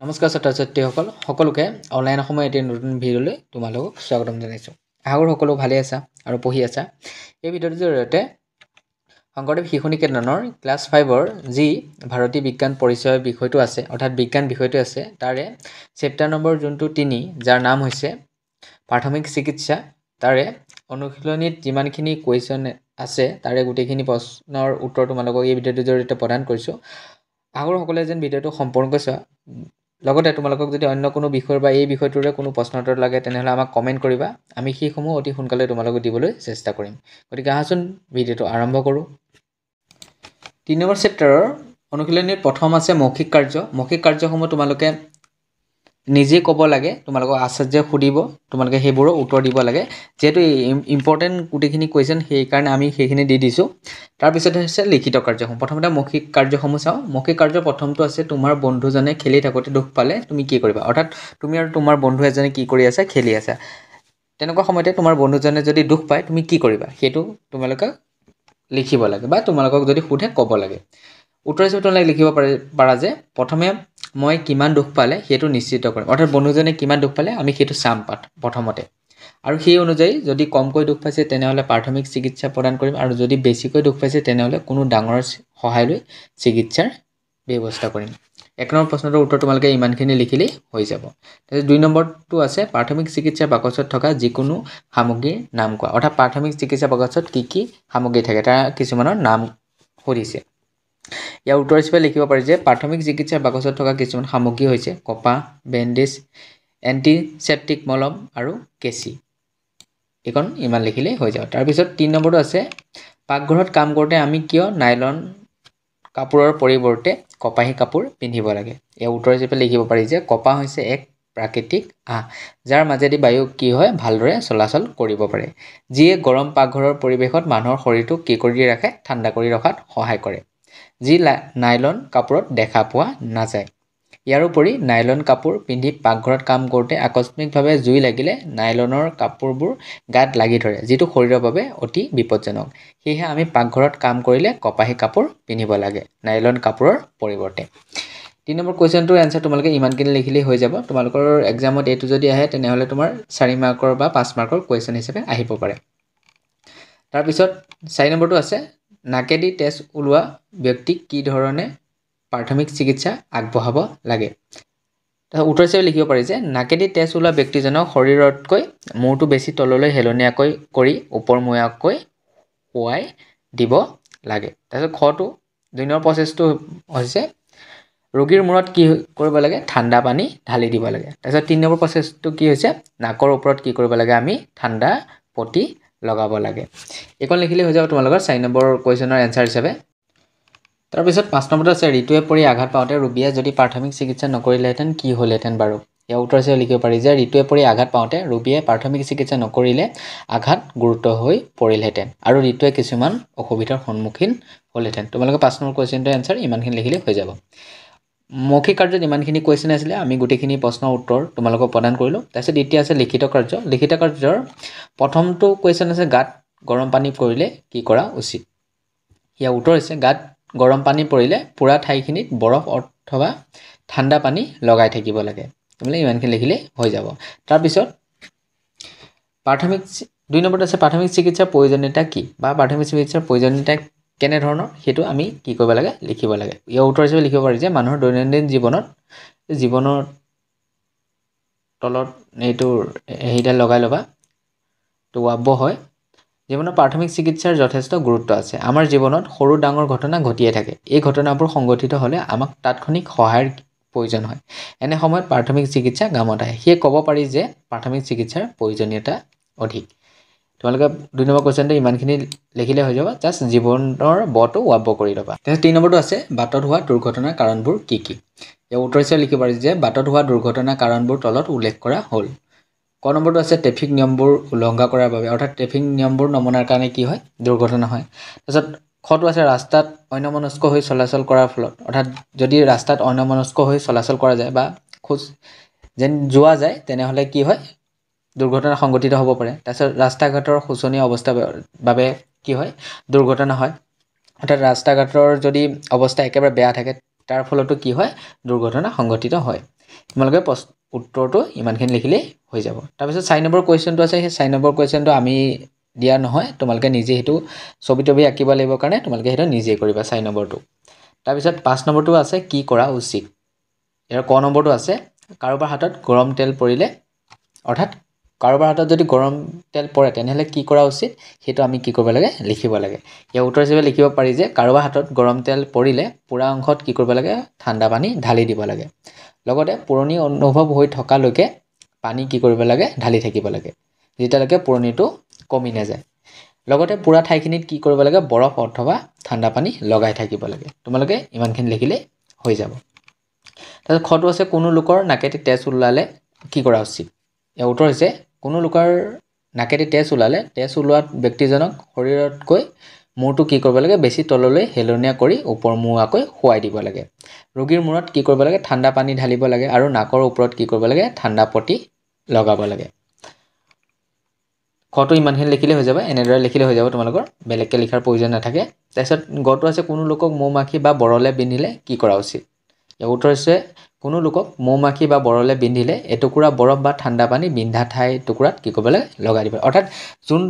নমস্কাৰ ছাত্ৰ ছাত্ৰীসকল সকলোকে অনলাইন সময় এটি নতুন ভিডিঅ'লৈ তোমালোকক স্বাগতম জনাইছোঁ। আশা কৰোঁ সকলো ভালে আছা আৰু পঢ়ি আছা। এই ভিডিঅ'টোৰ জৰিয়তে শংকৰদেৱ শিশু নিকেতনৰ ক্লাছ 5ৰ যি ভাৰতীয় বিজ্ঞান পৰিচয় বিষয়টো আছে অৰ্থাৎ বিজ্ঞান বিষয়টো আছে তাৰে চেপ্টাৰ নম্বৰ যোনটো 3 যাৰ নাম হৈছে প্ৰাথমিক চিকিৎসা তাৰে অনুশীলনীত যিমানখিনি কুৱেশ্যন আছে তাৰে গোটেইখিনি প্ৰশ্নৰ উত্তৰ তোমালোকক এই ভিডিঅ'টোৰ জৰিয়তে প্ৰদান কৰিছোঁ। আশা কৰোঁ সকলোৱে যেন ভিডিঅ'টো সম্পূৰ্ণকৈ চোৱা। লগতে তোমালোকক যদি অন্য কোনো বিষয়ৰ বা এই বিষয়টোৰে কোনো প্ৰশ্ন উত্তৰ লাগে তেনেহ'লে আমাক কমেণ্ট কৰিবা, আমি সেইসমূহ অতি সোনকালে তোমালোকক দিবলৈ চেষ্টা কৰিম। গতিকে আহাচোন ভিডিঅ'টো আৰম্ভ কৰোঁ। 3 নম্বৰ চেপ্টাৰৰ অনুশীলনীৰ প্ৰথম আছে মৌখিক কাৰ্য। মৌখিক কাৰ্যসমূহ তোমালোকে নিজে ক'ব লাগে, তোমালোকক আচাৰ্যই সুধিব, তোমালোকে সেইবোৰৰ উত্তৰ দিব লাগে। যিহেতু ইম্পৰ্টেণ্ট গোটেইখিনি কুৱেশ্যন সেইকাৰণে আমি সেইখিনি দি দিছোঁ। তাৰপিছত হৈছে লিখিত কাৰ্যসমূহ। প্ৰথমতে মৌখিক কাৰ্যসমূহ চাওঁ। মৌখিক কাৰ্য প্ৰথমটো আছে তোমাৰ বন্ধুজনে খেলি থাকোঁতে দুখ পালে তুমি কি কৰিবা, অৰ্থাৎ তুমি আৰু তোমাৰ বন্ধু এজনে কি কৰি আছা, খেলি আছা। তেনেকুৱা সময়তে তোমাৰ বন্ধুজনে যদি দুখ পায় তুমি কি কৰিবা সেইটো তোমালোকে লিখিব লাগে বা তোমালোকক যদি সোধে ক'ব লাগে। উত্তৰ হিচাপে তোমালোকে লিখিব পাৰা যে প্ৰথমে মই কিমান দুখ পালে সেইটো নিশ্চিত কৰিম, অৰ্থাৎ বন্ধুজনে কিমান দুখ পালে আমি সেইটো চাম প্ৰথমতে, আৰু সেই অনুযায়ী যদি কমকৈ দুখ পাইছে তেনেহ'লে প্ৰাথমিক চিকিৎসা প্ৰদান কৰিম, আৰু যদি বেছিকৈ দুখ পাইছে তেনেহ'লে কোনো ডাঙৰ সহায় লৈ চিকিৎসাৰ ব্যৱস্থা কৰিম। 1 নম্বৰ প্ৰশ্নটোৰ উত্তৰ তোমালোকে ইমানখিনি লিখিলেই হৈ যাব। তাৰপিছত 2 নম্বৰটো আছে প্ৰাথমিক চিকিৎসা বাকচত থকা যিকোনো সামগ্ৰীৰ নাম কোৱা, অৰ্থাৎ প্ৰাথমিক চিকিৎসা বাকচত কি সামগ্ৰী থাকে তাৰ কিছুমানৰ নাম সুধিছে। ইয়াৰ উত্তৰ হিচাপে লিখিব পাৰি যে প্ৰাথমিক চিকিৎসাৰ বাকচত থকা কিছুমান সামগ্ৰী হৈছে কপাহ, বেণ্ডেজ, এণ্টিছেপ্টিক মলম আৰু কেঁচি। এইখন ইমান লিখিলেই হৈ যাব। তাৰপিছত 3 নম্বৰটো আছে পাকঘৰত কাম কৰোঁতে আমি কিয় নাইলন কাপোৰৰ পৰিৱৰ্তে কপাহী কাপোৰ পিন্ধিব লাগে। ইয়াৰ উত্তৰ হিচাপে লিখিব পাৰি যে কপাহ হৈছে এক প্ৰাকৃতিক আঁহ যাৰ মাজেদি বায়ু কি হয় ভালদৰে চলাচল কৰিব পাৰে, যিয়ে গৰম পাকঘৰৰ পৰিৱেশত মানুহৰ শৰীৰটো কি কৰি ৰাখে, ঠাণ্ডা কৰি ৰখাত সহায় কৰে, যি নাইলন কাপোৰত দেখা পোৱা নাযায়। ইয়াৰোপৰি নাইলন কাপোৰ পিন্ধি পাকঘৰত কাম কৰোঁতে আকস্মিকভাৱে জুই লাগিলে নাইলনৰ কাপোৰবোৰ গাত লাগি ধৰে, যিটো শৰীৰৰ বাবে অতি বিপদজনক। সেয়েহে আমি পাকঘৰত কাম কৰিলে কপাহী কাপোৰ পিন্ধিব লাগে নাইলন কাপোৰৰ পৰিৱৰ্তে। 3 নম্বৰ কুৱেশ্যনটোৰ এনচাৰ তোমালোকে ইমানখিনি লিখিলেই হৈ যাব। তোমালোকৰ এক্সামত এইটো যদি আহে তেনেহ'লে তোমাৰ 4 মাৰ্কৰ বা 5 মাৰ্কৰ কুৱেশ্যন হিচাপে আহিব পাৰে। তাৰপিছত 4 নম্বৰটো আছে নাকেদি তেজ ওলোৱা ব্যক্তিক কি ধৰণে প্ৰাথমিক চিকিৎসা আগবঢ়াব লাগে। তাৰপিছত উত্তৰ হিচাপে লিখিব পাৰি যে নাকেদি তেজ ওলোৱা ব্যক্তিজনক শৰীৰতকৈ মূৰটো বেছি তললৈ হেলনীয়াকৈ কৰি ওপৰমুৱাকৈ শুৱাই দিব লাগে। তাৰপিছত খটো 2 নম্বৰ প্ৰচেছটো হৈছে ৰোগীৰ মূৰত কি কৰিব লাগে, ঠাণ্ডা পানী ঢালি দিব লাগে। তাৰপিছত 3 নম্বৰ প্ৰচেছটো কি হৈছে নাকৰ ওপৰত কি কৰিব লাগে, আমি ঠাণ্ডা পটি লগাব লাগে। এইখন লিখিলেই হৈ যাব তোমালোকৰ 4 নম্বৰ কুৱেশ্যনৰ এনচাৰ হিচাপে। তাৰপিছত 5 নম্বৰটো আছে ঋতুৱে পৰি আঘাত পাওঁতে ৰোগীয়ে যদি প্ৰাথমিক চিকিৎসা নকৰিলেহেঁতেন কি হ'লহেঁতেন বাৰু। ইয়াৰ উত্তৰ হিচাপে লিখিব পাৰি যে ঋতুৱে পৰি আঘাত পাওঁতে ৰোগীয়ে প্ৰাথমিক চিকিৎসা নকৰিলে আঘাত গুৰুতৰ হৈ পৰিলহেঁতেন আৰু ঋতুৱে কিছুমান অসুবিধাৰ সন্মুখীন হ'লহেঁতেন। তোমালোকে 5 নম্বৰ কুৱেশ্যনটোৰ এনচাৰ ইমানখিনি লিখিলেই হৈ যাব। মৌখিক কাৰ্যত ইমানখিনি কুৱেশ্যন আছিলে, আমি গোটেইখিনি প্ৰশ্নৰ উত্তৰ তোমালোকক প্ৰদান কৰিলোঁ। তাৰপিছত এতিয়া আছে লিখিত কাৰ্য। লিখিত কাৰ্যৰ প্ৰথমটো কুৱেশ্যন আছে গাত গৰম পানী পৰিলে কি কৰা উচিত। ইয়াৰ উত্তৰ হৈছে গাত গৰম পানী পৰিলে পুৰা ঠাইখিনিত বৰফ অথবা ঠাণ্ডা পানী লগাই থাকিব লাগে। তোমালোকে ইমানখিনি লিখিলেই হৈ যাব। তাৰপিছত 2 নম্বৰটো আছে প্ৰাথমিক চিকিৎসাৰ প্ৰয়োজনীয়তা কি বা প্ৰাথমিক চিকিৎসাৰ প্ৰয়োজনীয়তা কেনেধৰণৰ সেইটো আমি কি কৰিব লাগে, লিখিব লাগে। ইয়াৰ উত্তৰ হিচাপে লিখিব পাৰি যে মানুহৰ দৈনন্দিন জীৱনৰ তলত এইটো হেৰিডাল লগাই ল'বা, তো ৱাব্য হয়। জীৱনত প্ৰাথমিক চিকিৎসাৰ যথেষ্ট গুৰুত্ব আছে। আমাৰ জীৱনত সৰু ডাঙৰ ঘটনা ঘটিয়ে থাকে। এই ঘটনাবোৰ সংঘটিত হ'লে আমাক তাৎক্ষণিক সহায়ৰ প্ৰয়োজন হয়। এনে সময়ত প্ৰাথমিক চিকিৎসা কামত আহে। সেয়ে ক'ব পাৰি যে প্ৰাথমিক চিকিৎসাৰ প্ৰয়োজনীয়তা অধিক। তোমালোকে 2 নম্বৰ কুৱেশ্যনটো ইমানখিনি লিখিলে হৈ যাব, জাষ্ট জীৱনৰ বটো ৱাব্য কৰি ল'বা। তাৰপিছত 3 নম্বৰটো আছে বাটত হোৱা দুৰ্ঘটনাৰ কাৰণবোৰ কি কি। ইয়াৰ উত্তৰ হিচাপে লিখিব পাৰি যে বাটত হোৱা দুৰ্ঘটনাৰ কাৰণবোৰ তলত উল্লেখ কৰা হ'ল। ক নম্বৰটো আছে ট্ৰেফিক নিয়মবোৰ উলংঘা কৰাৰ বাবে, অৰ্থাৎ ট্ৰেফিক নিয়মবোৰ নমনাৰ কাৰণে কি হয়, দুৰ্ঘটনা হয়। তাৰপিছত খটো আছে ৰাস্তাত অন্যমনস্ক হৈ চলাচল কৰাৰ ফলত, অৰ্থাৎ যদি ৰাস্তাত অন্যমনস্ক হৈ চলাচল কৰা যায় বা খোজ যেন যোৱা যায় তেনেহ'লে কি হয়, দুৰ্ঘটনা সংঘটিত হ'ব পাৰে। তাৰপিছত ৰাস্তা ঘাটৰ শোচনীয় অৱস্থাৰ বাবে কি হয়, দুৰ্ঘটনা হয়। অৰ্থাৎ ৰাস্তা ঘাটৰ যদি অৱস্থা একেবাৰে বেয়া থাকে তাৰ ফলতো কি হয় দুৰ্ঘটনা সংঘটিত হয় তোমালোকে উত্তৰটো ইমানখিনি লিখিলেই হৈ যাব তাৰপিছত 4 নম্বৰ কুৱেশ্যনটো আছে সেই 4 নম্বৰ কুৱেশ্যনটো আমি দিয়া নহয় তোমালোকে নিজে হেতু ছবি আঁকিব লাগিব কাৰণে তোমালোকে হেতু নিজে কৰিবা 4 নম্বৰটো তাৰপিছত 5 নম্বৰটো আছে কি কৰা উচিত ইয়াৰ ক নম্বৰটো আছে কাৰোবাৰ হাতত গৰম তেল পৰিলে অৰ্থাৎ কাৰোবাৰ হাতত যদি গৰম তেল পৰে তেনেহলে কি কৰা উচিত হেতু আমি কি কৰিব লাগে লিখিব লাগে ইয়াৰ উত্তৰ হিচাপে লিখিব পাৰি যে কাৰোবাৰ হাতত গৰম তেল পৰিলে পুৰা অংশত কি কৰিব লাগে ঠাণ্ডা পানী ঢালি দিব লাগে লগতে পুৰণি অনুভৱ হৈ থকালৈকে পানী কি কৰিব লাগে ঢালি থাকিব লাগে যেতিয়ালৈকে পুৰণিটো কমি নাযায় লগতে পুৰা ঠাইখিনিত কি কৰিব লাগে বৰফ অথবা ঠাণ্ডা পানী লগাই থাকিব লাগে তোমালোকে ইমানখিনি লিখিলে হৈ যাব তাৰপিছত খটো আছে কোনো লোকৰ নাকেদি তেজ ওলালে কি কৰা উচিত ইয়াৰ উত্তৰ হৈছে কোনো লোকৰ নাকেদি তেজ ওলালে তেজ ওলোৱাত ব্যক্তিজনক শৰীৰতকৈ মূৰটো কি কৰিব লাগে বেছি তললৈ হেলনীয়া কৰি ওপৰমুৱাকৈ শুৱাই দিব লাগে ৰোগীৰ মূৰত কি কৰিব লাগে ঠাণ্ডা পানী ঢালিব লাগে আৰু নাকৰ ওপৰত কি কৰিব লাগে ঠাণ্ডা পটি লগাব লাগে খটো ইমানখিনি লিখিলে হৈ যাব এনেদৰে লিখিলে হৈ যাব তোমালোকৰ বেলেগকৈ লিখাৰ প্ৰয়োজন নাথাকে তাৰপিছত গটো আছে কোনো লোকক মৌমাখি বা বৰলে বিন্ধিলে কি কৰা উচিত ইয়াৰ উত্তৰ হৈছে কোনো লোকক মৌমাখি বা বৰলে বিন্ধিলে এটুকুৰা বৰফ বা ঠাণ্ডা পানী বিন্ধা ঠাই টুকুৰাত কি কৰিব লাগে লগাই দিব অৰ্থাৎ যোন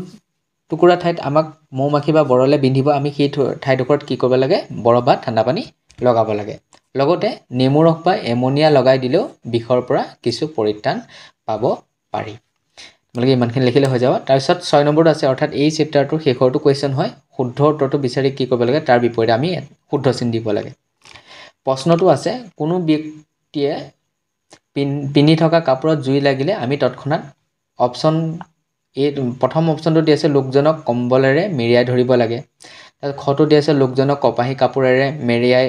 টুকুৰা ঠাইত আমাক মৌমাখি বা বৰলে বিন্ধিব আমি সেই ঠাইটুকুৰাত কি কৰিব লাগে বৰফ বা ঠাণ্ডা পানী লগাব লাগে লগতে নেমু ৰস বা এমনিয়া লগাই দিলেও বিষৰ পৰা কিছু পৰিত্ৰাণ পাব পাৰি তোমালোকে ইমানখিনি লিখিলে হৈ যাব তাৰপিছত 6 নম্বৰটো আছে অৰ্থাৎ এই চেপ্টাৰটোৰ শেষৰটো কুৱেশ্যন হয় শুদ্ধ উত্তৰটো বিচাৰি কি কৰিব লাগে তাৰ বিপৰীতে আমি শুদ্ধ চিন দিব লাগে প্ৰশ্নটো আছে কোনো ব্যক্তিয়ে পিন্ধি থকা কাপোৰত জুই লাগিলে আমি তৎক্ষণাত অপশ্যন এই প্ৰথম অপশ্যনটো দি আছে লোকজনক কম্বলেৰে মেৰিয়াই ধৰিব লাগে তাৰপিছত খটো দি আছে লোকজনক কপাহী কাপোৰেৰে মেৰিয়াই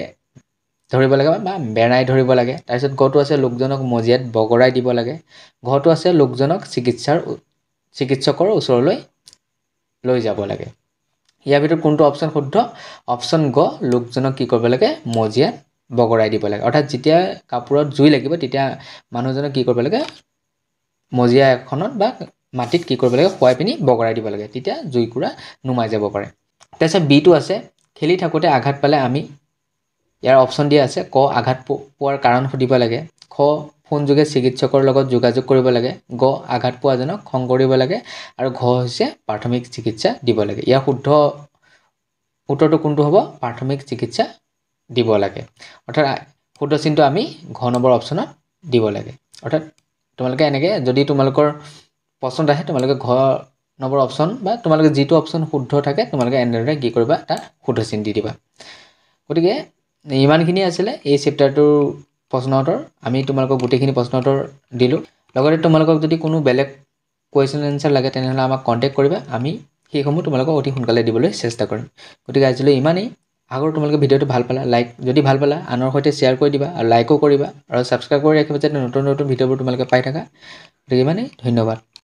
ধৰিব লাগে বা বেৰাই ধৰিব লাগে তাৰপিছত গটো আছে লোকজনক মজিয়াত বগৰাই দিব লাগে ঘটো আছে লোকজনক চিকিৎসকৰ ওচৰলৈ লৈ যাব লাগে ইয়াৰ ভিতৰত কোনটো অপশ্যন শুদ্ধ অপশ্যন গ লোকজনক কি কৰিব লাগে মজিয়াত বগৰাই দিব লাগে অৰ্থাৎ যেতিয়া কাপোৰত জুই লাগিব তেতিয়া মানুহজনক কি কৰিব লাগে মজিয়া এখনত বা মাটিত কি কৰিব লাগে শুৱাই পিনি বগৰাই দিব লাগে তেতিয়া জুইকুৰা নুমাই যাব পাৰে তাৰপিছত বিটো আছে খেলি থাকোঁতে আঘাত পালে আমি ইয়াৰ অপশ্যন দিয়া আছে ক আঘাত পোৱাৰ কাৰণ সুধিব লাগে খ ফোন যোগে চিকিৎসকৰ লগত যোগাযোগ কৰিব লাগে গ আঘাত পোৱাজনক খং কৰিব লাগে আৰু ঘ হৈছে প্ৰাথমিক চিকিৎসা দিব লাগে ইয়াৰ শুদ্ধ উত্তৰটো কোনটো হ'ব প্ৰাথমিক চিকিৎসা দিব লাগে অৰ্থাৎ শুদ্ধ চিনটো আমি ঘ নম্বৰ অপশ্যনত দিব লাগে অৰ্থাৎ তোমালোকে এনেকৈ যদি তোমালোকৰ পছন্দ আহে তোমালোকে ঘ নম্বৰ অপশ্যন বা তোমালোকে যিটো অপশ্যন শুদ্ধ থাকে তোমালোকে এনেদৰে কি কৰিবা তাত শুদ্ধ চিন দি দিবা গতিকে ইমানখিনি আছিলে এই চেপ্টাৰটোৰ প্ৰশ্ন উত্তৰ আমি তোমালোকক গোটেইখিনি প্ৰশ্ন উত্তৰ দিলোঁ লগতে তোমালোকক যদি কোনো বেলেগ কুৱেশ্যন এনচাৰ লাগে তেনেহ'লে আমাক কণ্টেক্ট কৰিবা আমি সেইসমূহ তোমালোকক অতি সোনকালে দিবলৈ চেষ্টা কৰিম গতিকে আজিলৈ ইমানেই আগৰ তোমালোকে ভিডিঅ'টো ভাল পালা যদি ভাল পালা আনৰ সৈতে শ্বেয়াৰ কৰি দিবা আৰু লাইকো কৰিবা আৰু ছাবস্ক্ৰাইব কৰি ৰাখিবা যাতে নতুন ভিডিঅ'বোৰ তোমালোকে পাই থাকা গতিকে ইমানেই ধন্যবাদ